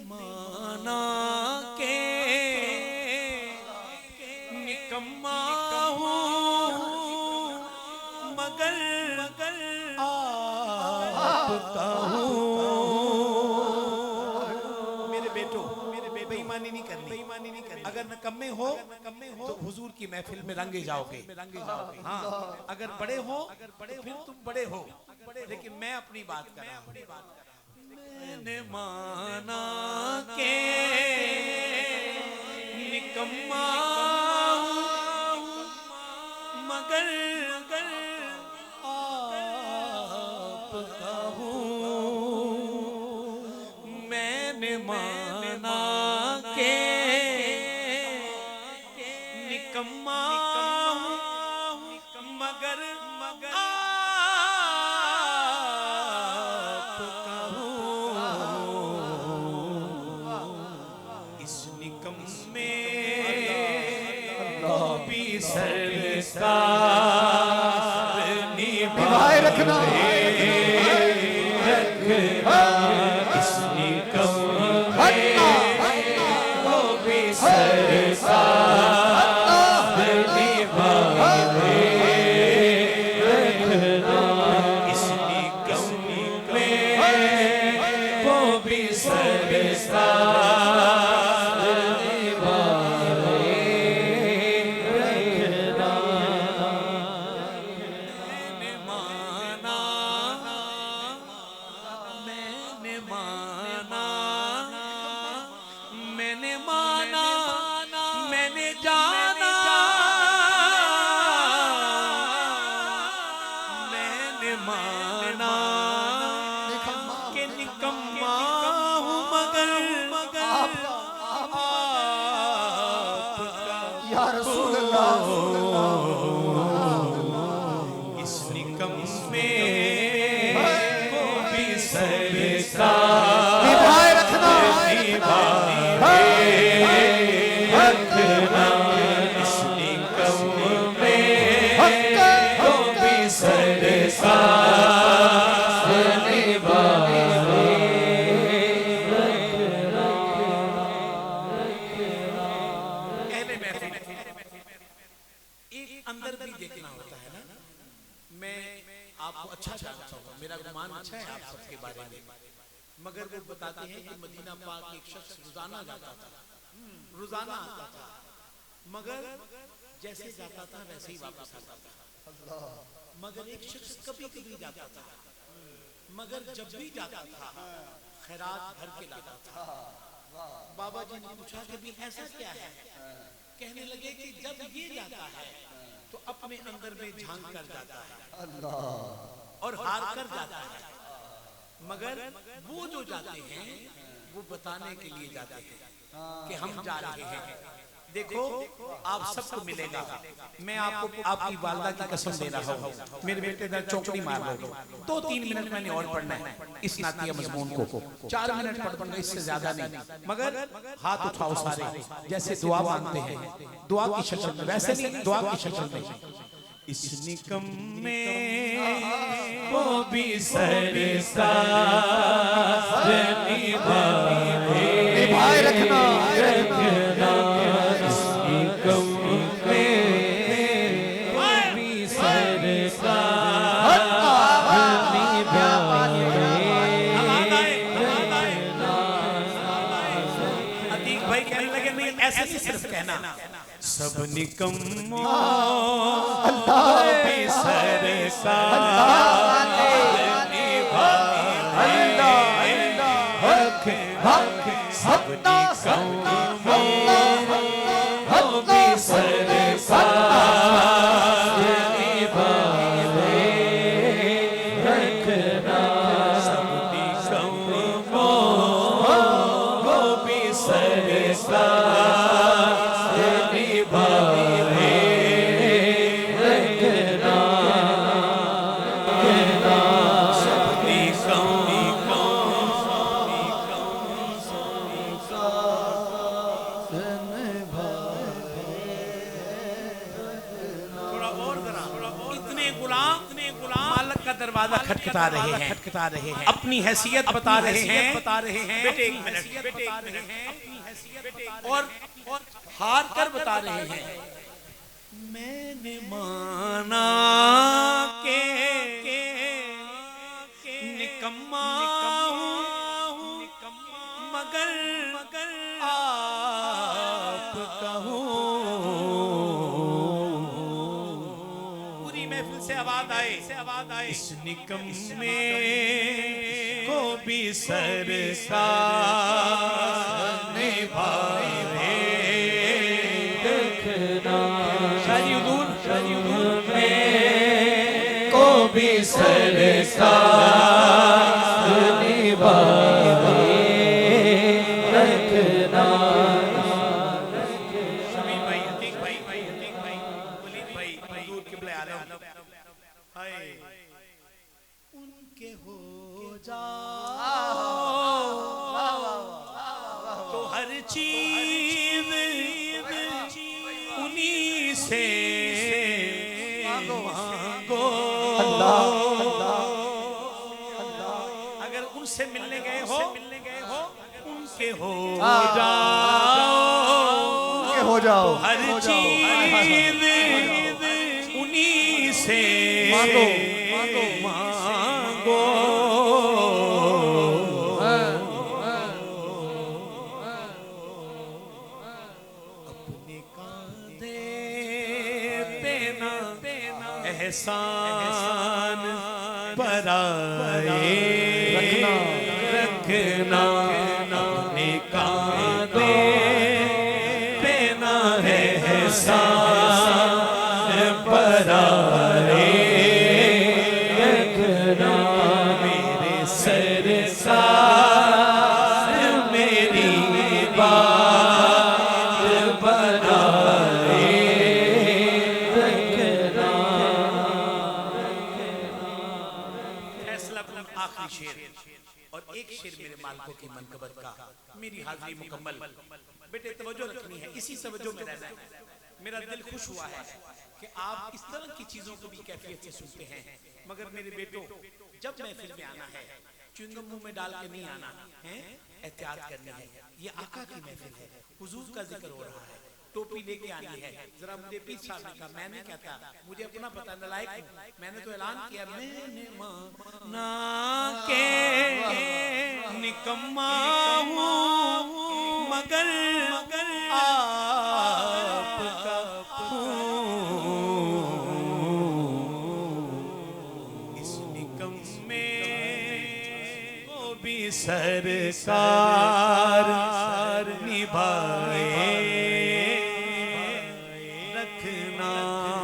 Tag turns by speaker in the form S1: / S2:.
S1: माना के निकम्मा हूँ मगर आपका हूँ। मेरे बेटो बेईमानी नहीं करनी। अगर नकम्मे हो तो हुजूर की महफिल में रंगे जाओगे। हाँ, अगर बड़े हो तो फिर तुम बड़े हो, लेकिन मैं अपनी बात कर रहा हूँ। मैंने माना के निकम्मा हूँ मगर आपका हूँ। मैंने माना के निकम्मा हूँ मगर आपका हूँ। इस निकम्मे को भी सरकार निभाए रखना। इस निकम्मे को भी सरकार निभाए रखना। इस निकम्मे को भी सरकार निभाए रखना। मैंने माना मैंने जाना मैंने माना कि निकम्मा हूँ मगर आपका
S2: या रसूल अल्लाह।
S1: इस निकम्मे को भी सरकार
S2: निभाए रखना।
S1: रखना। इस निकम्मे को भी सरकार निभाए रखना। एक अंदर भी देखना होता है ना। मैं आपको अच्छा जानता हूँ, मेरा गुमान अच्छा है आप सबके बारे में, मगर वो बताते हैं कि मदीना पाक एक शख्स रोजाना जाता था, रोजाना आता था, मगर जैसे जाता था वैसे ही वापस आता था। मगर एक शख्स कभी कभी जाता था, मगर जब भी जाता था खैरात भर के लाता था। बाबा जी ने पूछा कि भी ऐसा क्या है? कहने लगे कि जब ये जाता है तो अपने अंदर में झांक कर जाता है और हार कर जाता है, मगर वो जो जाते हैं वो बताने के लिए जाते हैं कि हम जा रहे हैं। देखो आप सबको मिलेगा। मैं आपको आपकी वालदा की कसम दे रहा हूँ, मेरे बेटे ने चौकड़ी मार लो 2-3 मिनट मैंने और पढ़ना है इस नातिया मजमून को। 4 मिनट पढ़ पढ़ना, इससे ज्यादा नहीं। मगर हाथ उठाओ सारे, जैसे दुआ मांगते हैं, दुआ की शक्ल में, वैसे नहीं, दुआ की शक्ल में। इस निकम्मे को भी सरकार निभाए रखना। इस निकम्मे को भी सरकार निभाए रखना। अतीक भाई कहने लगे नहीं, ऐसे नहीं सिर्फ कहना, सब निकम्मों भी सरकार निभाए रखना। सब निकम्मों भी सरकार निभाए रखना। सब निकम्मों भी सरकार निभाए रखना। सब दरवाजा खटखटा रहे हैं अपनी हैसियत बता रहे हैं बेटे एक मिनट और हार कर बता रहे हैं मैंने माना के निकम्मा मगर आप कहूं पूरी महफिल से आवाज आए इस निकम्मे को भी सरकार निभाए देखना में को भी सरकार निभाए रखना शमीम भाई अतीक भाई वलीद भाई हुजूर किबले आलम हाय उनके हो जाओ तो हर चीज उन्हीं से मांगो अगर उनसे मिलने गए हो उनके हो जाओ हर चीज उन्हीं से मांगो अपने कांधे पे ना एहसान बराए रखना अपने कांधे पे ना एहसान बराए रखना मेरे सरकार मेरी बात बनाए आखिरी शेर और एक शेर मेरे मालिकों की मनकबत का मेरी हाजिरी मुकम्मल बेटे तवज्जो रखनी है इसी तवज्जो में रहना है मेरा दिल खुश हुआ है कि आप इस तरह की चीजों को भी कैफियत से सुनते हैं मगर मेरे बेटों जब महफिल में आना है च्युइंगम मुंह में डाल के नहीं आना है एहतियात करनी है ये आका की महफिल है हुजूर का जिक्र हो रहा है टोपी लेके आनी है जरा मुझे पीर साहब ने कहा मैं नहीं कहता मुझे अपना पता नलायक हूं मैंने तो ऐलान किया मैंने माना के निकम्मा हूं मगर आपका इस निकम्मे को भी सरकार निभाए